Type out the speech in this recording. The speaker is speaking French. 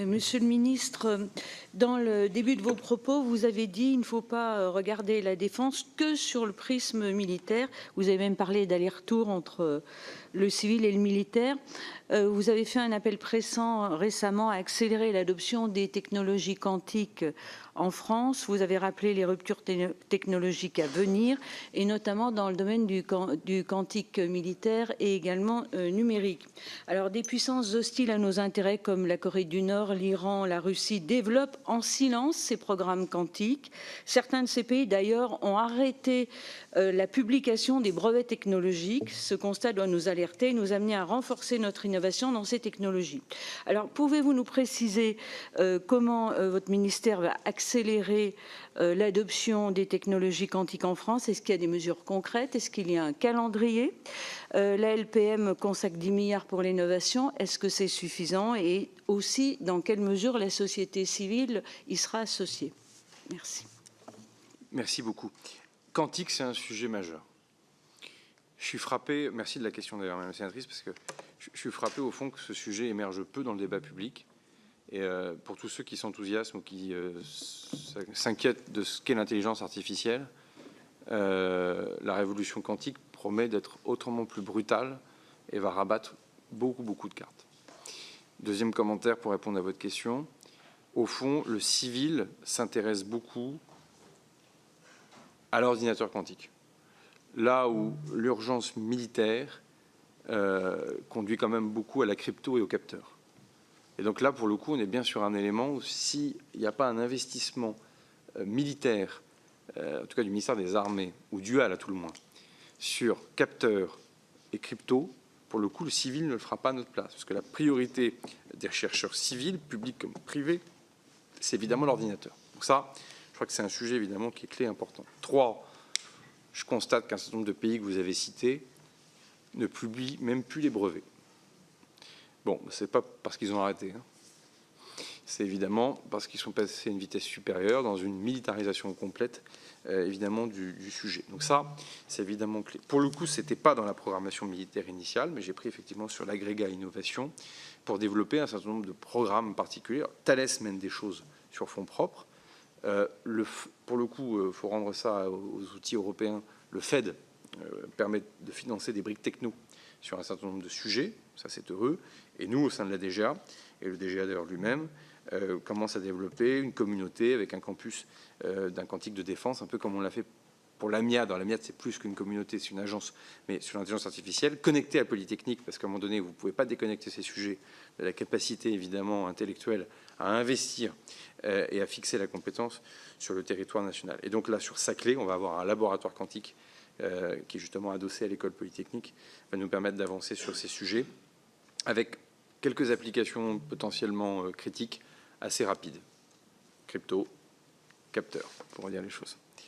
Monsieur le ministre, dans le début de vos propos, vous avez dit qu'il ne faut pas regarder la défense que sur le prisme militaire. Vous avez même parlé d'aller-retour entre le civil et le militaire. Vous avez fait un appel pressant récemment à accélérer l'adoption des technologies quantiques en France. Vous avez rappelé les ruptures technologiques à venir, et notamment dans le domaine du quantique militaire et également numérique. Alors, des puissances hostiles à nos intérêts comme la Corée du Nord, l'Iran, la Russie développent en silence ces programmes quantiques. Certains de ces pays, d'ailleurs, ont arrêté la publication des brevets technologiques. Ce constat doit nous alerter et nous amener à renforcer notre innovation dans ces technologies. Alors, pouvez-vous nous préciser comment votre ministère va accélérer l'adoption des technologies quantiques en France? Est-ce qu'il y a des mesures concrètes? Est-ce qu'il y a un calendrier? La LPM consacre 10 milliards pour l'innovation. Est-ce que c'est suffisant? Et aussi, dans quelle mesure la société civile y sera associée? Merci. Merci beaucoup. Quantique, c'est un sujet majeur. Je suis frappé, merci de la question d'ailleurs, Madame la sénatrice, parce que je suis frappé au fond que ce sujet émerge peu dans le débat public. Et pour tous ceux qui s'enthousiasment ou qui s'inquiètent de ce qu'est l'intelligence artificielle, la révolution quantique promet d'être autrement plus brutale et va rabattre beaucoup de cartes. Deuxième commentaire pour répondre à votre question. Au fond, le civil s'intéresse beaucoup à l'ordinateur quantique. Là où l'urgence militaire conduit quand même beaucoup à la crypto et aux capteurs. Et donc là, pour le coup, on est bien sur un élément où s'il n'y a pas un investissement militaire, en tout cas du ministère des Armées, ou dual à tout le moins, sur capteurs et crypto, pour le coup, le civil ne le fera pas à notre place. Parce que la priorité des chercheurs civils, publics comme privés, c'est évidemment l'ordinateur. Donc ça, je crois que c'est un sujet évidemment qui est clé important. 3, je constate qu'un certain nombre de pays que vous avez cités ne publient même plus les brevets. Bon, ce n'est pas parce qu'ils ont arrêté. C'est évidemment parce qu'ils sont passés à une vitesse supérieure dans une militarisation complète, évidemment, du sujet. Donc ça, c'est évidemment clé. Pour le coup, ce n'était pas dans la programmation militaire initiale, mais j'ai pris effectivement sur l'agrégat innovation pour développer un certain nombre de programmes particuliers. Thales mène des choses sur fonds propres. Pour le coup, il faut rendre ça aux outils européens. Le FED permet de financer des briques techno sur un certain nombre de sujets. Ça, c'est heureux. Et nous, au sein de la DGA, et le DGA d'ailleurs lui-même, commence à développer une communauté avec un campus d'un quantique de défense, un peu comme on l'a fait pour l'AMIAD. Dans l'AMIAD, c'est plus qu'une communauté, c'est une agence, mais sur l'intelligence artificielle, connectée à Polytechnique, parce qu'à un moment donné, vous ne pouvez pas déconnecter ces sujets de la capacité, évidemment, intellectuelle à investir et à fixer la compétence sur le territoire national. Et donc là, sur Saclay, on va avoir un laboratoire quantique qui est justement adossé à l'école Polytechnique, va nous permettre d'avancer sur ces sujets, avec quelques applications potentiellement critiques, assez rapides. Crypto, capteur, pour dire les choses.